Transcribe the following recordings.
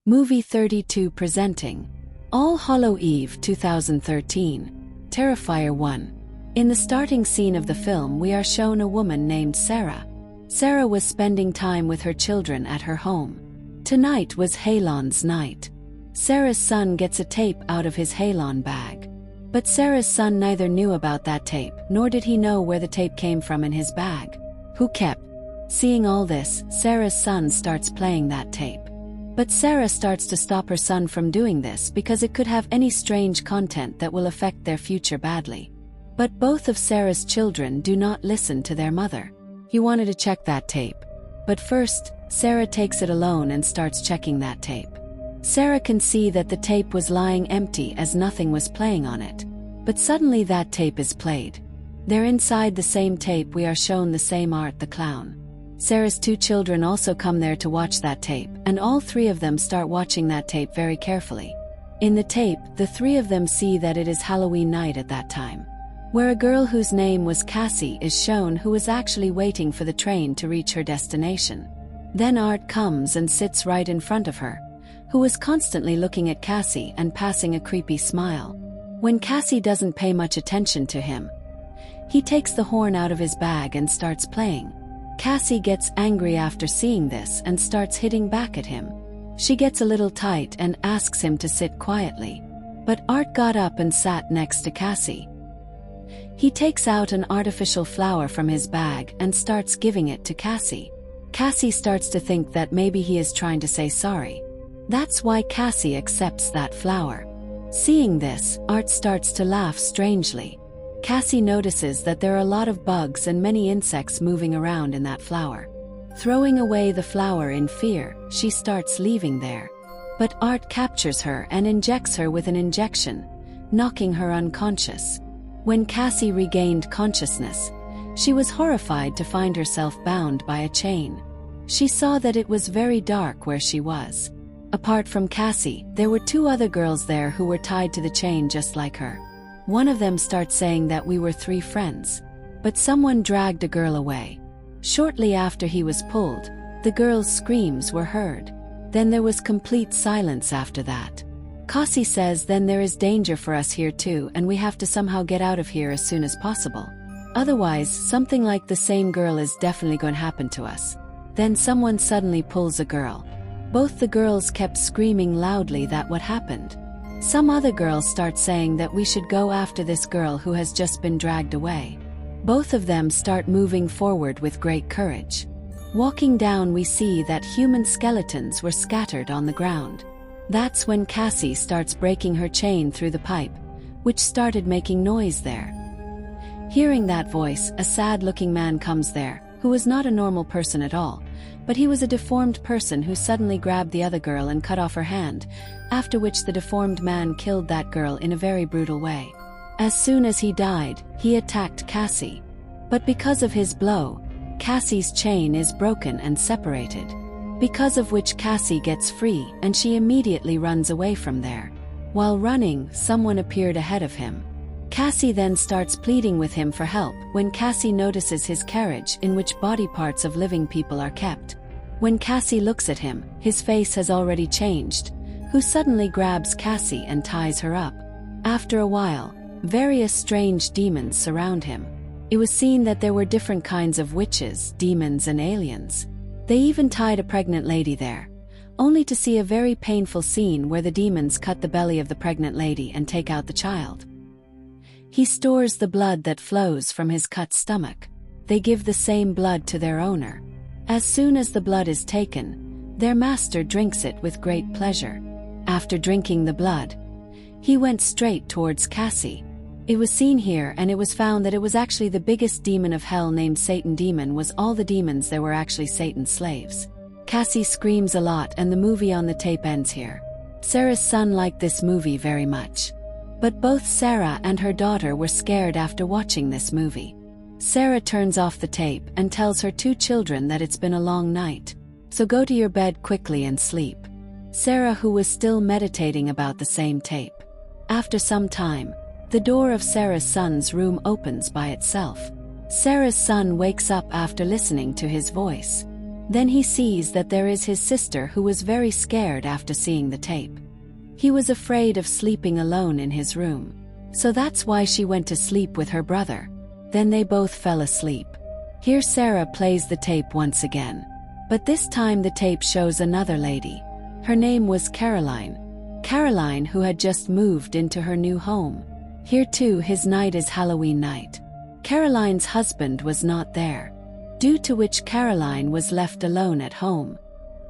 Movie 32 presenting All Hallow Eve 2013, Terrifier 1. In the starting scene of the film we are shown a woman named Sarah. Sarah was spending time with her children at her home. Tonight was Hallow's night. Sarah's son gets a tape out of his Hallow bag. But Sarah's son neither knew about that tape, nor did he know where the tape came from in his bag. Who kept? Seeing all this, Sarah's son starts playing that tape. But Sarah starts to stop her son from doing this because it could have any strange content that will affect their future badly. But both of Sarah's children do not listen to their mother. He wanted to check that tape. But first, Sarah takes it alone and starts checking that tape. Sarah can see that the tape was lying empty as nothing was playing on it. But suddenly that tape is played. There inside the same tape we are shown the same Art the clown. Sarah's two children also come there to watch that tape, and all three of them start watching that tape very carefully. In the tape, the three of them see that it is Halloween night at that time, where a girl whose name was Cassie is shown who is actually waiting for the train to reach her destination. Then Art comes and sits right in front of her, who is constantly looking at Cassie and passing a creepy smile. When Cassie doesn't pay much attention to him, he takes the horn out of his bag and starts playing. Cassie gets angry after seeing this and starts hitting back at him. She gets a little tight and asks him to sit quietly. But Art got up and sat next to Cassie. He takes out an artificial flower from his bag and starts giving it to Cassie. Cassie starts to think that maybe he is trying to say sorry. That's why Cassie accepts that flower. Seeing this, Art starts to laugh strangely. Cassie notices that there are a lot of bugs and many insects moving around in that flower. Throwing away the flower in fear, she starts leaving there. But Art captures her and injects her with an injection, knocking her unconscious. When Cassie regained consciousness, she was horrified to find herself bound by a chain. She saw that it was very dark where she was. Apart from Cassie, there were two other girls there who were tied to the chain just like her. One of them starts saying that we were three friends. But someone dragged a girl away. Shortly after he was pulled, the girl's screams were heard. Then there was complete silence after that. Cassie says then there is danger for us here too and we have to somehow get out of here as soon as possible. Otherwise, something like the same girl is definitely going to happen to us. Then someone suddenly pulls a girl. Both the girls kept screaming loudly that what happened. Some other girls start saying that we should go after this girl who has just been dragged away. Both of them start moving forward with great courage. Walking down we see that human skeletons were scattered on the ground. That's when Cassie starts breaking her chain through the pipe, which started making noise there. Hearing that voice, a sad-looking man comes there, who was not a normal person at all, but he was a deformed person who suddenly grabbed the other girl and cut off her hand, after which the deformed man killed that girl in a very brutal way. As soon as he died, he attacked Cassie. But because of his blow, Cassie's chain is broken and separated, because of which Cassie gets free and she immediately runs away from there. While running, someone appeared ahead of him. Cassie then starts pleading with him for help when Cassie notices his carriage in which body parts of living people are kept. When Cassie looks at him, his face has already changed, who suddenly grabs Cassie and ties her up. After a while, various strange demons surround him. It was seen that there were different kinds of witches, demons and aliens. They even tied a pregnant lady there, only to see a very painful scene where the demons cut the belly of the pregnant lady and take out the child. He stores the blood that flows from his cut stomach. They give the same blood to their owner. As soon as the blood is taken, their master drinks it with great pleasure. After drinking the blood, he went straight towards Cassie. It was seen here and it was found that it was actually the biggest demon of hell named Satan Demon was all the demons there were actually Satan's slaves. Cassie screams a lot and the movie on the tape ends here. Sarah's son liked this movie very much. But both Sarah and her daughter were scared after watching this movie. Sarah turns off the tape and tells her two children that it's been a long night, so go to your bed quickly and sleep. Sarah, who was still meditating about the same tape. After some time, the door of Sarah's son's room opens by itself. Sarah's son wakes up after listening to his voice. Then he sees that there is his sister, who was very scared after seeing the tape. He was afraid of sleeping alone in his room. So that's why she went to sleep with her brother. Then they both fell asleep. Here Sarah plays the tape once again. But this time the tape shows another lady. Her name was Caroline. Caroline, who had just moved into her new home. Here too his night is Halloween night. Caroline's husband was not there, due to which Caroline was left alone at home.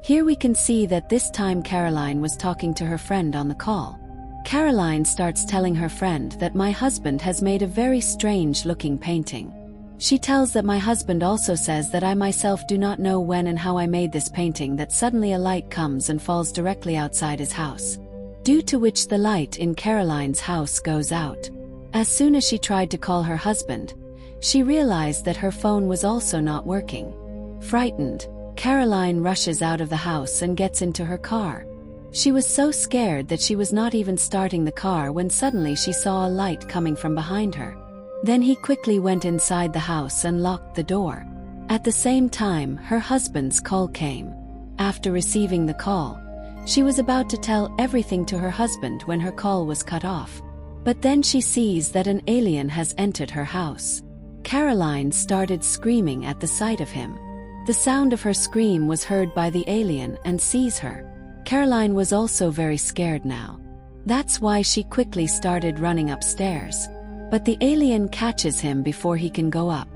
Here we can see that this time Caroline was talking to her friend on the call. Caroline starts telling her friend that my husband has made a very strange looking painting. She tells that my husband also says that I myself do not know when and how I made this painting, that suddenly a light comes and falls directly outside his house, due to which the light in Caroline's house goes out. As soon as she tried to call her husband, she realized that her phone was also not working. Frightened, Caroline rushes out of the house and gets into her car. She was so scared that she was not even starting the car when suddenly she saw a light coming from behind her. Then he quickly went inside the house and locked the door. At the same time, her husband's call came. After receiving the call, she was about to tell everything to her husband when her call was cut off. But then she sees that an alien has entered her house. Caroline started screaming at the sight of him. The sound of her scream was heard by the alien and sees her. Caroline was also very scared now. That's why she quickly started running upstairs. But the alien catches him before he can go up.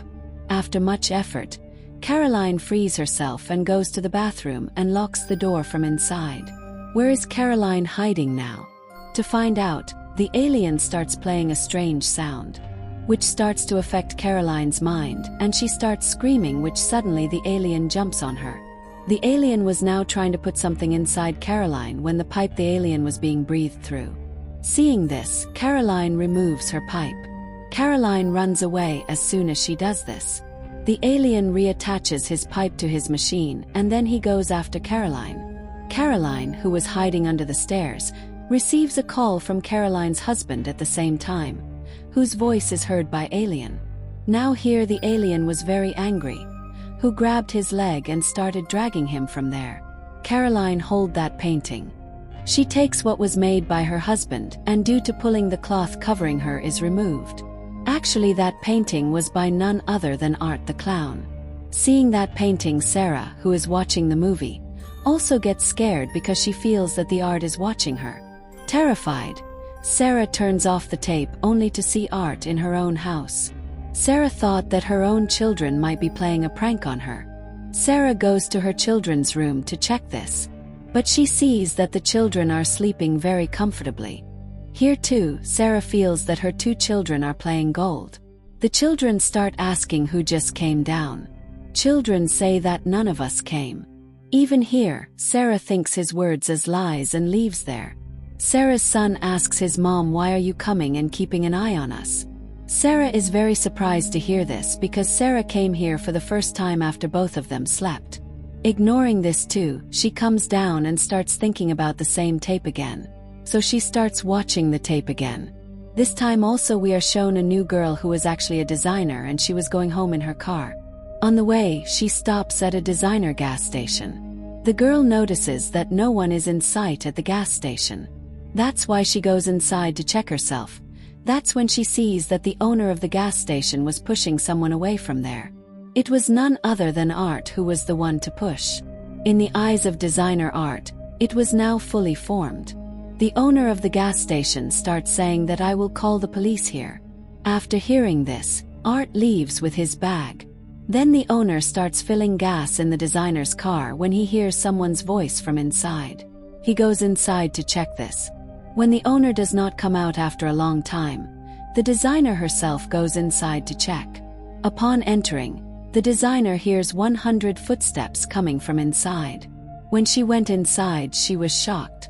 After much effort, Caroline frees herself and goes to the bathroom and locks the door from inside. Where is Caroline hiding now? To find out, the alien starts playing a strange sound, which starts to affect Caroline's mind, and she starts screaming, which suddenly the alien jumps on her. The alien was now trying to put something inside Caroline when the pipe the alien was being breathed through. Seeing this, Caroline removes her pipe. Caroline runs away as soon as she does this. The alien reattaches his pipe to his machine, and then he goes after Caroline. Caroline, who was hiding under the stairs, receives a call from Caroline's husband at the same time, whose voice is heard by alien. Now here the alien was very angry, who grabbed his leg and started dragging him from there. Caroline hold that painting. She takes what was made by her husband, and due to pulling the cloth covering her is removed. Actually that painting was by none other than Art the Clown. Seeing that painting, Sarah, who is watching the movie, also gets scared because she feels that the art is watching her. Terrified, Sarah turns off the tape only to see Art in her own house. Sarah thought that her own children might be playing a prank on her. Sarah goes to her children's room to check this, but she sees that the children are sleeping very comfortably. Here too, Sarah feels that her two children are playing gold. The children start asking who just came down. Children say that none of us came. Even here, Sarah thinks his words as lies and leaves there. Sarah's son asks his mom, "Why are you coming and keeping an eye on us?" Sarah is very surprised to hear this because Sarah came here for the first time after both of them slept. Ignoring this too, she comes down and starts thinking about the same tape again. So she starts watching the tape again. This time also we are shown a new girl who is actually a designer, and she was going home in her car. On the way, she stops at a designer gas station. The girl notices that no one is in sight at the gas station. That's why she goes inside to check herself. That's when she sees that the owner of the gas station was pushing someone away from there. It was none other than Art who was the one to push. In the eyes of designer Art, it was now fully formed. The owner of the gas station starts saying that I will call the police here. After hearing this, Art leaves with his bag. Then the owner starts filling gas in the designer's car when he hears someone's voice from inside. He goes inside to check this. When the owner does not come out after a long time, the designer herself goes inside to check. Upon entering, the designer hears 100 footsteps coming from inside. When she went inside, she was shocked.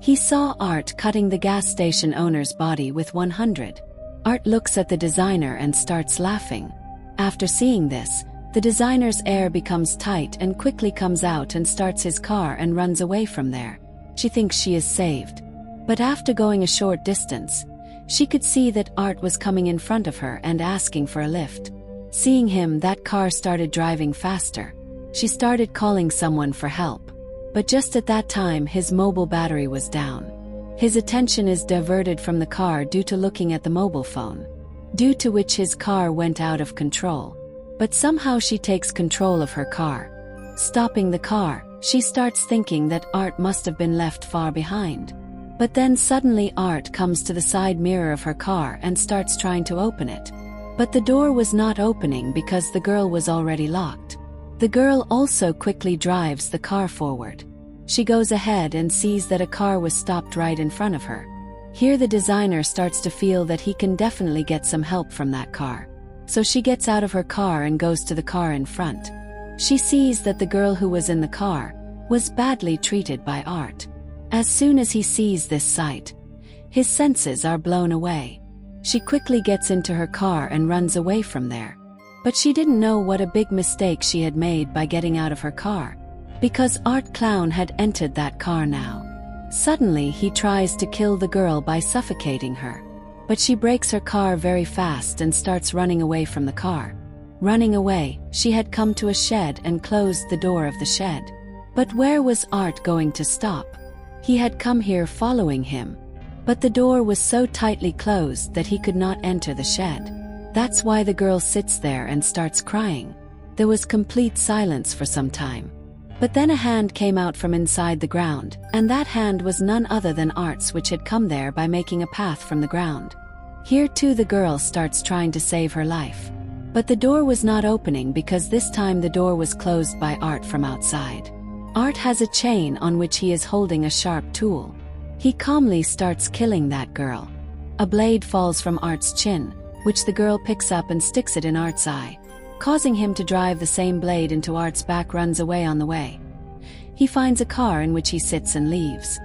He saw Art cutting the gas station owner's body with 100. Art looks at the designer and starts laughing. After seeing this, the designer's air becomes tight and quickly comes out and starts his car and runs away from there. She thinks she is saved. But after going a short distance, she could see that Art was coming in front of her and asking for a lift. Seeing him, that car started driving faster. She started calling someone for help. But just at that time his mobile battery was down. His attention is diverted from the car due to looking at the mobile phone, due to which his car went out of control. But somehow she takes control of her car. Stopping the car, she starts thinking that Art must have been left far behind. But then suddenly Art comes to the side mirror of her car and starts trying to open it. But the door was not opening because the girl was already locked. The girl also quickly drives the car forward. She goes ahead and sees that a car was stopped right in front of her. Here the designer starts to feel that he can definitely get some help from that car. So she gets out of her car and goes to the car in front. She sees that the girl who was in the car was badly treated by Art. As soon as he sees this sight, his senses are blown away. She quickly gets into her car and runs away from there. But she didn't know what a big mistake she had made by getting out of her car, because Art Clown had entered that car now. Suddenly he tries to kill the girl by suffocating her. But she brakes her car very fast and starts running away from the car. Running away, she had come to a shed and closed the door of the shed. But where was Art going to stop? He had come here following him. But the door was so tightly closed that he could not enter the shed. That's why the girl sits there and starts crying. There was complete silence for some time. But then a hand came out from inside the ground, and that hand was none other than Art's, which had come there by making a path from the ground. Here too the girl starts trying to save her life. But the door was not opening because this time the door was closed by Art from outside. Art has a chain on which he is holding a sharp tool. He calmly starts killing that girl. A blade falls from Art's chin, which the girl picks up and sticks it in Art's eye, causing him to drive the same blade into Art's back. Runs away. On the way, he finds a car in which he sits and leaves.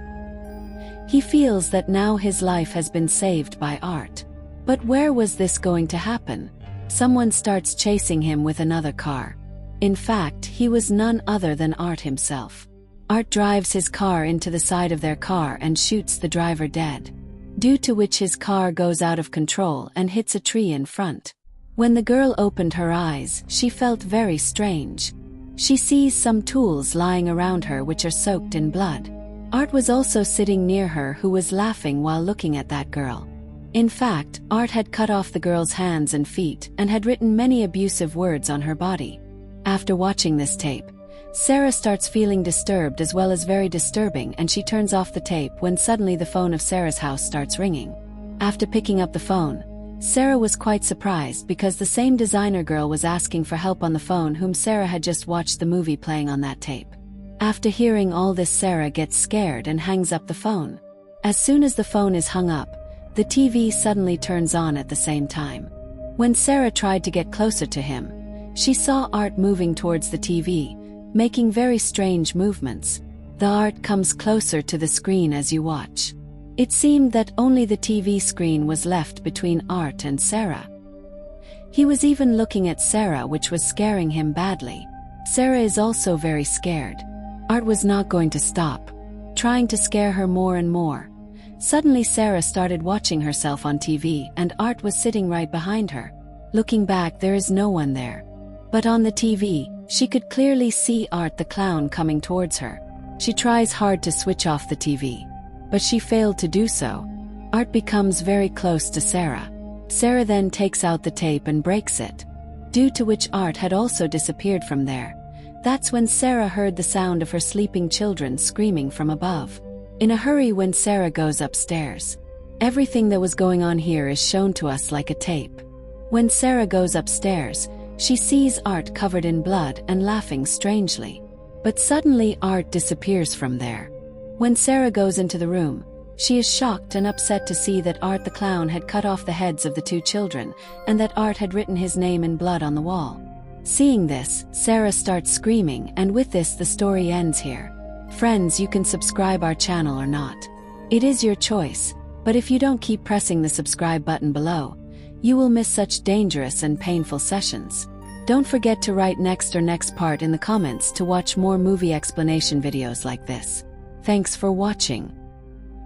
He feels that now his life has been saved by Art. But where was this going to happen? Someone starts chasing him with another car. In fact, he was none other than Art himself. Art drives his car into the side of their car and shoots the driver dead, due to which his car goes out of control and hits a tree in front. When the girl opened her eyes, she felt very strange. She sees some tools lying around her which are soaked in blood. Art was also sitting near her, who was laughing while looking at that girl. In fact, Art had cut off the girl's hands and feet and had written many abusive words on her body. After watching this tape, Sarah starts feeling disturbed as well as very disturbing, and she turns off the tape when suddenly the phone of Sarah's house starts ringing. After picking up the phone, Sarah was quite surprised because the same designer girl was asking for help on the phone, whom Sarah had just watched the movie playing on that tape. After hearing all this, Sarah gets scared and hangs up the phone. As soon as the phone is hung up, the TV suddenly turns on at the same time. When Sarah tried to get closer to him, she saw Art moving towards the TV, making very strange movements. The Art comes closer to the screen as you watch. It seemed that only the TV screen was left between Art and Sarah. He was even looking at Sarah, which was scaring him badly. Sarah is also very scared. Art was not going to stop, trying to scare her more and more. Suddenly Sarah started watching herself on TV, and Art was sitting right behind her. Looking back, there is no one there. But on the TV, she could clearly see Art the clown coming towards her. She tries hard to switch off the TV, but she failed to do so. Art becomes very close to Sarah. Sarah then takes out the tape and breaks it, due to which Art had also disappeared from there. That's when Sarah heard the sound of her sleeping children screaming from above. In a hurry, when Sarah goes upstairs, everything that was going on here is shown to us like a tape. When Sarah goes upstairs, she sees Art covered in blood and laughing strangely. But suddenly Art disappears from there. When Sarah goes into the room, she is shocked and upset to see that Art the clown had cut off the heads of the two children, and that Art had written his name in blood on the wall. Seeing this, Sarah starts screaming, and with this the story ends here. Friends, you can subscribe our channel or not. It is your choice, but if you don't keep pressing the subscribe button below, you will miss such dangerous and painful sessions. Don't forget to write next or next part in the comments to watch more movie explanation videos like this. Thanks for watching.